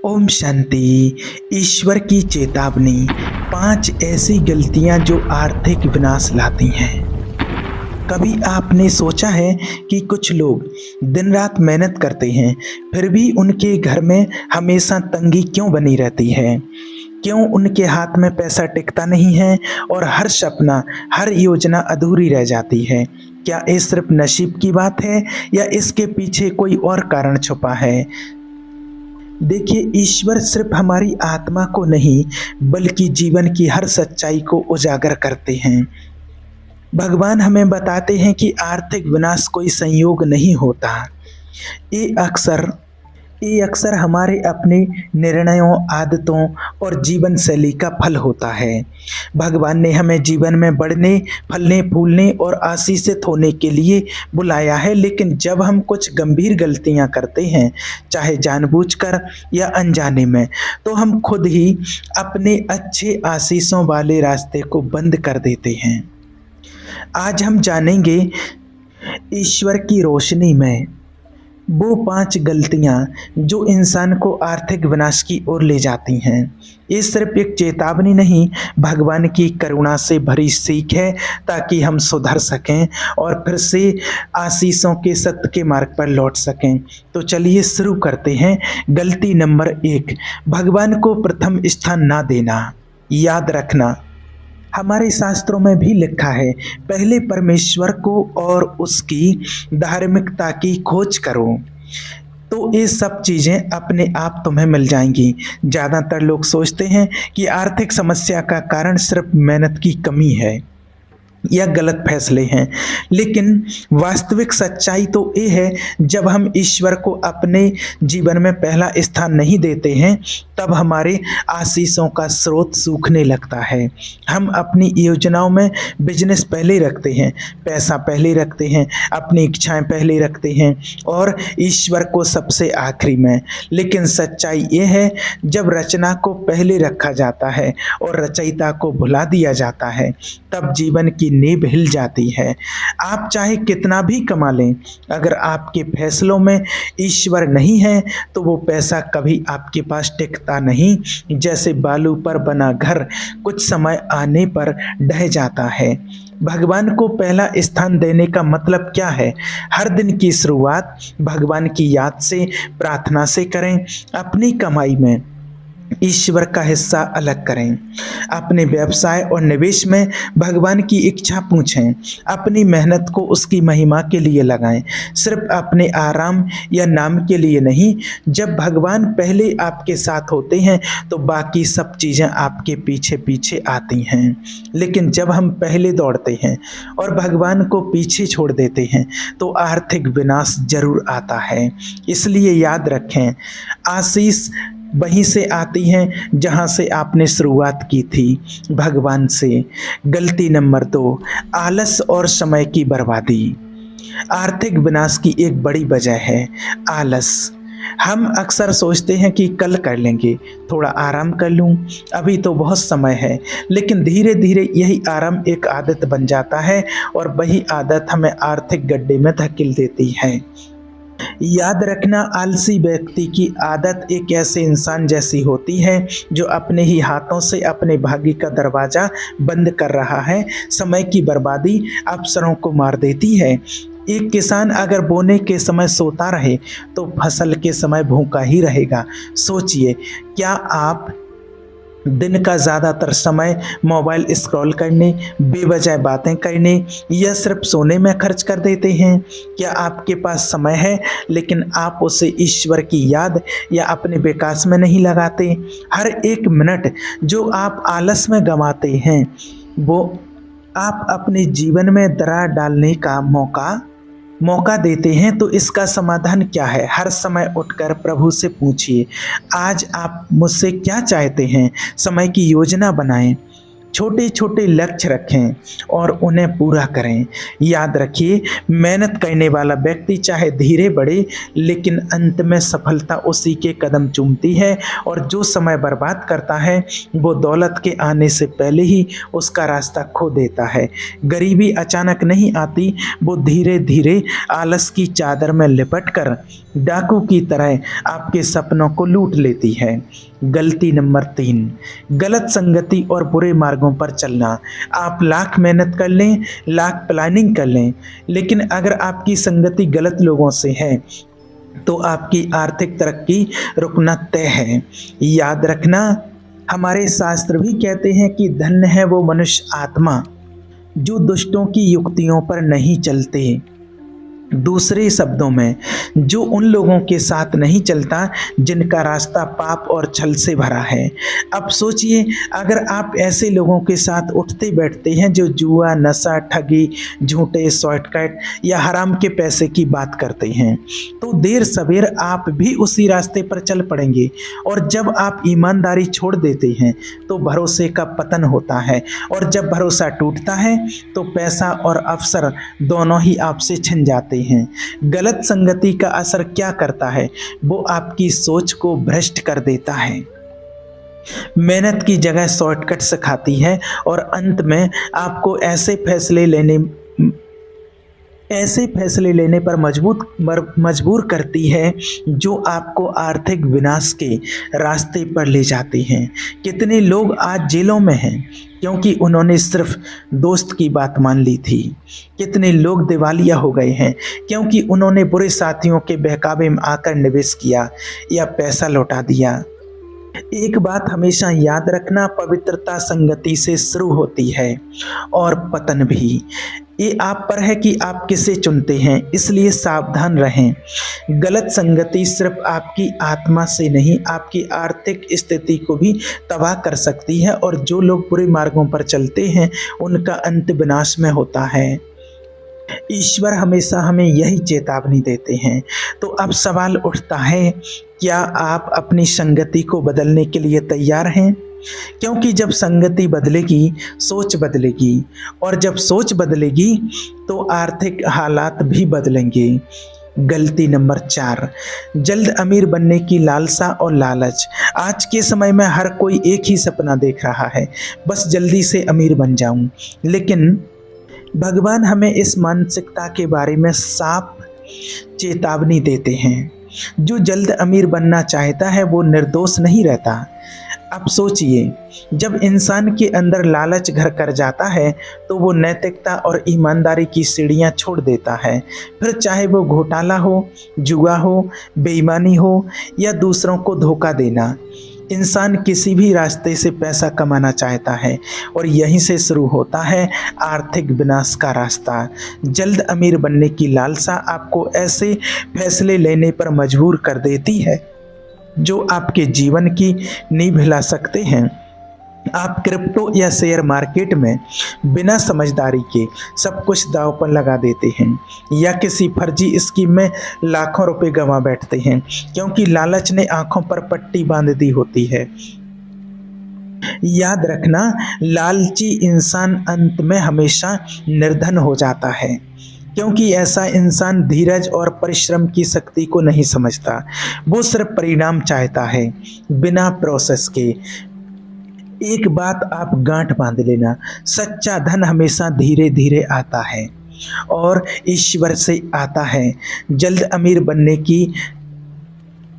ओम शांति। ईश्वर की चेतावनी। 5 ऐसी गलतियां जो आर्थिक विनाश लाती हैं। कभी आपने सोचा है कि कुछ लोग दिन रात मेहनत करते हैं, फिर भी उनके घर में हमेशा तंगी क्यों बनी रहती है? क्यों उनके हाथ में पैसा टिकता नहीं है और हर सपना, हर योजना अधूरी रह जाती है? क्या ये सिर्फ नसीब की बात है या इसके पीछे कोई और कारण छुपा है? देखिए, ईश्वर सिर्फ हमारी आत्मा को नहीं बल्कि जीवन की हर सच्चाई को उजागर करते हैं। भगवान हमें बताते हैं कि आर्थिक विनाश कोई संयोग नहीं होता। ये अक्सर ये अक्सर हमारे अपने निर्णयों, आदतों और जीवन शैली का फल होता है। भगवान ने हमें जीवन में बढ़ने, फलने, फूलने और आशीषित होने के लिए बुलाया है, लेकिन जब हम कुछ गंभीर गलतियां करते हैं, चाहे जानबूझकर या अनजाने में, तो हम खुद ही अपने अच्छे आशीषों वाले रास्ते को बंद कर देते हैं। आज हम जानेंगे ईश्वर की रोशनी में वो 5 गलतियां जो इंसान को आर्थिक विनाश की ओर ले जाती हैं। ये सिर्फ एक चेतावनी नहीं, भगवान की करुणा से भरी सीख है, ताकि हम सुधर सकें और फिर से आशीषों के सत्य के मार्ग पर लौट सकें। तो चलिए शुरू करते हैं। गलती नंबर 1, भगवान को प्रथम स्थान ना देना। याद रखना, हमारे शास्त्रों में भी लिखा है, पहले परमेश्वर को और उसकी धार्मिकता की खोज करो, तो ये सब चीज़ें अपने आप तुम्हें मिल जाएंगी। ज़्यादातर लोग सोचते हैं कि आर्थिक समस्या का कारण सिर्फ मेहनत की कमी है या गलत फैसले हैं, लेकिन वास्तविक सच्चाई तो ये है, जब हम ईश्वर को अपने जीवन में पहला स्थान नहीं देते हैं, तब हमारे आशीषों का स्रोत सूखने लगता है। हम अपनी योजनाओं में बिजनेस पहले रखते हैं, पैसा पहले रखते हैं, अपनी इच्छाएं पहले रखते हैं और ईश्वर को सबसे आखिरी में। लेकिन सच्चाई ये है, जब रचना को पहले रखा जाता है और रचयिता को भुला दिया जाता है, तब जीवन की नींव हिल जाती है। आप चाहे कितना भी कमा लें, अगर आपके फैसलों में ईश्वर नहीं है, तो वो पैसा कभी आपके पास टिकता नहीं। जैसे बालू पर बना घर कुछ समय आने पर ढह जाता है। भगवान को पहला स्थान देने का मतलब क्या है? हर दिन की शुरुआत भगवान की याद से, प्रार्थना से करें। अपनी कमाई में ईश्वर का हिस्सा अलग करें। अपने व्यवसाय और निवेश में भगवान की इच्छा पूछें। अपनी मेहनत को उसकी महिमा के लिए लगाएं, सिर्फ अपने आराम या नाम के लिए नहीं। जब भगवान पहले आपके साथ होते हैं, तो बाकी सब चीज़ें आपके पीछे पीछे आती हैं। लेकिन जब हम पहले दौड़ते हैं और भगवान को पीछे छोड़ देते हैं, तो आर्थिक विनाश जरूर आता है। इसलिए याद रखें, आशीष वहीं से आती हैं जहां से आपने शुरुआत की थी, भगवान से। गलती नंबर 2, आलस और समय की बर्बादी। आर्थिक विनाश की एक बड़ी वजह है आलस। हम अक्सर सोचते हैं कि कल कर लेंगे, थोड़ा आराम कर लूं, अभी तो बहुत समय है। लेकिन धीरे धीरे यही आराम एक आदत बन जाता है और वही आदत हमें आर्थिक गड्ढे में धकेल देती है। याद रखना, आलसी व्यक्ति की आदत एक ऐसे इंसान जैसी होती है जो अपने ही हाथों से अपने भाग्य का दरवाजा बंद कर रहा है। समय की बर्बादी अवसरों को मार देती है। एक किसान अगर बोने के समय सोता रहे, तो फसल के समय भूखा ही रहेगा। सोचिए, क्या आप दिन का ज़्यादातर समय मोबाइल स्क्रॉल करने, बेवजह बातें करने या सिर्फ सोने में खर्च कर देते हैं? क्या आपके पास समय है, लेकिन आप उसे ईश्वर की याद या अपने विकास में नहीं लगाते? हर एक मिनट जो आप आलस में गंवाते हैं, वो आप अपने जीवन में दरार डालने का मौका देते हैं। तो इसका समाधान क्या है? हर समय उठकर प्रभु से पूछिए, आज आप मुझसे क्या चाहते हैं? समय की योजना बनाएं। छोटे छोटे लक्ष्य रखें और उन्हें पूरा करें। याद रखिए, मेहनत करने वाला व्यक्ति चाहे धीरे बढ़े, लेकिन अंत में सफलता उसी के कदम चूमती है, और जो समय बर्बाद करता है वो दौलत के आने से पहले ही उसका रास्ता खो देता है। गरीबी अचानक नहीं आती, वो धीरे धीरे आलस की चादर में लिपट कर डाकू की तरह आपके सपनों को लूट लेती है। गलती नंबर 3, गलत संगति और बुरे मार्गों पर चलना। आप लाख मेहनत कर लें, लाख प्लानिंग कर लें, लेकिन अगर आपकी संगति गलत लोगों से है तो आपकी आर्थिक तरक्की रुकना तय है। याद रखना, हमारे शास्त्र भी कहते हैं कि धन्य है वो मनुष्य आत्मा जो दुष्टों की युक्तियों पर नहीं चलते। दूसरे शब्दों में, जो उन लोगों के साथ नहीं चलता जिनका रास्ता पाप और छल से भरा है। अब सोचिए, अगर आप ऐसे लोगों के साथ उठते बैठते हैं जो जुआ, नशा, ठगी, झूठे, शॉर्टकट या हराम के पैसे की बात करते हैं, तो देर सवेर आप भी उसी रास्ते पर चल पड़ेंगे। और जब आप ईमानदारी छोड़ देते हैं तो भरोसे का पतन होता है, और जब भरोसा टूटता है तो पैसा और अवसर दोनों ही आपसे छिन जाते हैं। गलत संगति का असर क्या करता है? वो आपकी सोच को भ्रष्ट कर देता है, मेहनत की जगह शॉर्टकट सिखाती है, और अंत में आपको ऐसे फैसले लेने पर मजबूर करती है जो आपको आर्थिक विनाश के रास्ते पर ले जाते हैं। कितने लोग आज जेलों में हैं क्योंकि उन्होंने सिर्फ दोस्त की बात मान ली थी। कितने लोग दिवालिया हो गए हैं क्योंकि उन्होंने बुरे साथियों के बहकावे में आकर निवेश किया या पैसा लौटा दिया। एक बात हमेशा याद रखना, पवित्रता संगति से शुरू होती है और पतन भी। ये आप पर है कि आप किसे चुनते हैं, इसलिए सावधान रहें। गलत संगति सिर्फ आपकी आत्मा से नहीं, आपकी आर्थिक स्थिति को भी तबाह कर सकती है, और जो लोग बुरे मार्गों पर चलते हैं उनका अंत विनाश में होता है। ईश्वर हमेशा हमें यही चेतावनी देते हैं। तो अब सवाल उठता है, क्या आप अपनी संगति को बदलने के लिए तैयार हैं? क्योंकि जब संगति बदलेगी, सोच बदलेगी, और जब सोच बदलेगी तो आर्थिक हालात भी बदलेंगे। गलती नंबर 4, जल्द अमीर बनने की लालसा और लालच। आज के समय में हर कोई एक ही सपना देख रहा है, बस जल्दी से अमीर बन जाऊं। लेकिन भगवान हमें इस मानसिकता के बारे में साफ चेतावनी देते हैं। जो जल्द अमीर बनना चाहता है वो निर्दोष नहीं रहता। अब सोचिए, जब इंसान के अंदर लालच घर कर जाता है तो वो नैतिकता और ईमानदारी की सीढ़ियां छोड़ देता है। फिर चाहे वो घोटाला हो, जुआ हो, बेईमानी हो या दूसरों को धोखा देना, इंसान किसी भी रास्ते से पैसा कमाना चाहता है, और यहीं से शुरू होता है आर्थिक विनाश का रास्ता। जल्द अमीर बनने की लालसा आपको ऐसे फैसले लेने पर मजबूर कर देती है जो आपके जीवन की नींव हिला सकते हैं। आप क्रिप्टो या शेयर मार्केट में बिना समझदारी के सब कुछ दांव पर लगा देते हैं, या किसी फर्जी स्कीम में लाखों रुपए गंवा बैठते हैं क्योंकि लालच ने आंखों पर पट्टी बांध दी होती है। याद रखना, लालची इंसान अंत में हमेशा निर्धन हो जाता है, क्योंकि ऐसा इंसान धीरज और परिश्रम की शक्ति को नहीं समझता। वो सिर्फ परिणाम चाहता है बिना प्रोसेस के। एक बात आप गांठ बांध लेना, सच्चा धन हमेशा धीरे धीरे आता है और ईश्वर से आता है। जल्द अमीर बनने की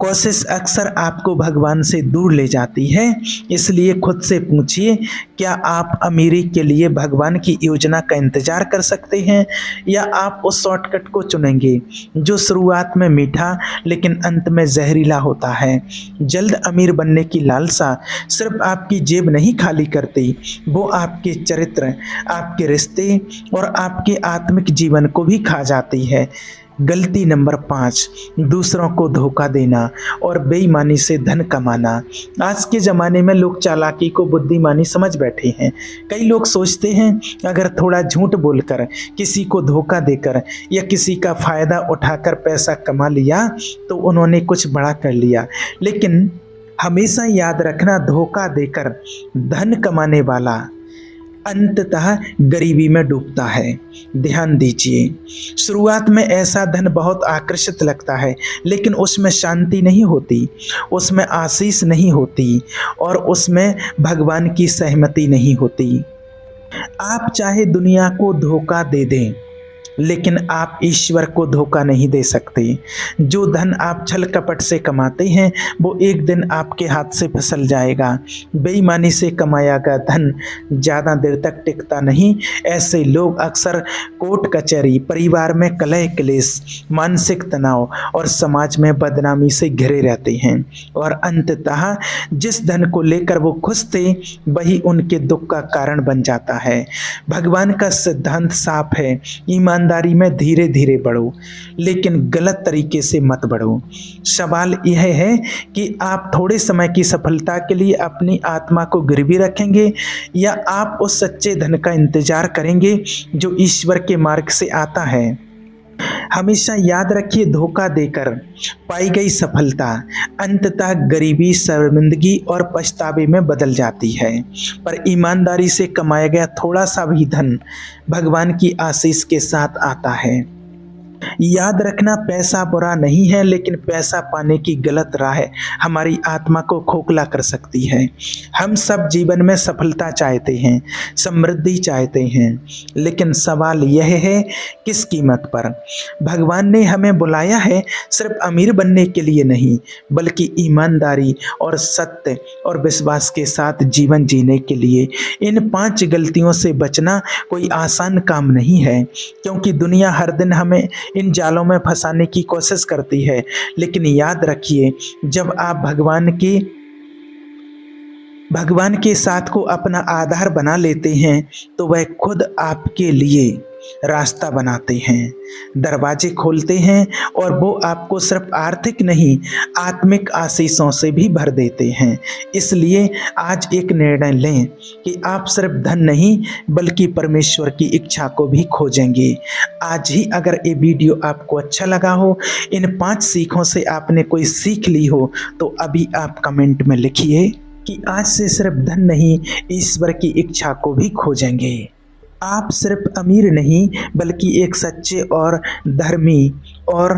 कोशिश अक्सर आपको भगवान से दूर ले जाती है। इसलिए खुद से पूछिए, क्या आप अमीरी के लिए भगवान की योजना का इंतजार कर सकते हैं, या आप उस शॉर्टकट को चुनेंगे जो शुरुआत में मीठा लेकिन अंत में जहरीला होता है। जल्द अमीर बनने की लालसा सिर्फ आपकी जेब नहीं खाली करती, वो आपके चरित्र, आपके रिश्ते और आपके आत्मिक जीवन को भी खा जाती है। गलती नंबर 5, दूसरों को धोखा देना और बेईमानी से धन कमाना। आज के ज़माने में लोग चालाकी को बुद्धिमानी समझ बैठे हैं। कई लोग सोचते हैं अगर थोड़ा झूठ बोलकर, किसी को धोखा देकर या किसी का फ़ायदा उठाकर पैसा कमा लिया तो उन्होंने कुछ बड़ा कर लिया। लेकिन हमेशा याद रखना, धोखा देकर धन कमाने वाला अंततः गरीबी में डूबता है। ध्यान दीजिए, शुरुआत में ऐसा धन बहुत आकर्षित लगता है, लेकिन उसमें शांति नहीं होती, उसमें आशीष नहीं होती और उसमें भगवान की सहमति नहीं होती। आप चाहे दुनिया को धोखा दे दें, लेकिन आप ईश्वर को धोखा नहीं दे सकते। जो धन आप छल कपट से कमाते हैं वो एक दिन आपके हाथ से फिसल जाएगा। बेईमानी से कमाया गया धन ज़्यादा देर तक टिकता नहीं। ऐसे लोग अक्सर कोर्ट कचहरी, परिवार में कलह क्लेश, मानसिक तनाव और समाज में बदनामी से घिरे रहते हैं और अंततः जिस धन को लेकर वो खुश थे वही उनके दुख का कारण बन जाता है। भगवान का सिद्धांत साफ है, ईमानदारी में धीरे धीरे बढ़ो, लेकिन गलत तरीके से मत बढ़ो। सवाल यह है कि आप थोड़े समय की सफलता के लिए अपनी आत्मा को गिरवी रखेंगे या आप उस सच्चे धन का इंतजार करेंगे जो ईश्वर के मार्ग से आता है। हमेशा याद रखिए, धोखा देकर पाई गई सफलता अंततः गरीबी, शर्मिंदगी और पछतावे में बदल जाती है, पर ईमानदारी से कमाया गया थोड़ा सा भी धन भगवान की आशीष के साथ आता है। याद रखना, पैसा बुरा नहीं है, लेकिन पैसा पाने की गलत राह हमारी आत्मा को खोखला कर सकती है। हम सब जीवन में सफलता चाहते हैं, समृद्धि चाहते हैं, लेकिन सवाल यह है किस कीमत पर। भगवान ने हमें बुलाया है सिर्फ अमीर बनने के लिए नहीं, बल्कि ईमानदारी और सत्य और विश्वास के साथ जीवन जीने के लिए। इन 5 गलतियों से बचना कोई आसान काम नहीं है, क्योंकि दुनिया हर दिन हमें इन जालों में फंसाने की कोशिश करती है। लेकिन याद रखिए, जब आप भगवान के साथ को अपना आधार बना लेते हैं तो वह खुद आपके लिए रास्ता बनाते हैं, दरवाजे खोलते हैं और वो आपको सिर्फ आर्थिक नहीं, आत्मिक आशीषों से भी भर देते हैं। इसलिए आज एक निर्णय लें कि आप सिर्फ धन नहीं बल्कि परमेश्वर की इच्छा को भी खोजेंगे। आज ही अगर ये वीडियो आपको अच्छा लगा हो, इन 5 सीखों से आपने कोई सीख ली हो, तो अभी आप कमेंट में लिखिए कि आज से सिर्फ धन नहीं, ईश्वर की इच्छा को भी खोजेंगे। आप सिर्फ अमीर नहीं बल्कि एक सच्चे और धर्मी और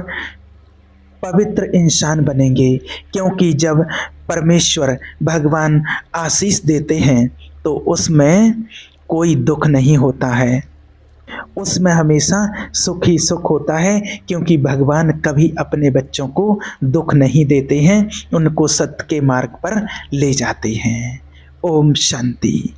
पवित्र इंसान बनेंगे, क्योंकि जब परमेश्वर भगवान आशीष देते हैं तो उसमें कोई दुख नहीं होता है, उसमें हमेशा सुख ही सुख होता है, क्योंकि भगवान कभी अपने बच्चों को दुख नहीं देते हैं, उनको सत्य के मार्ग पर ले जाते हैं। ओम शांति।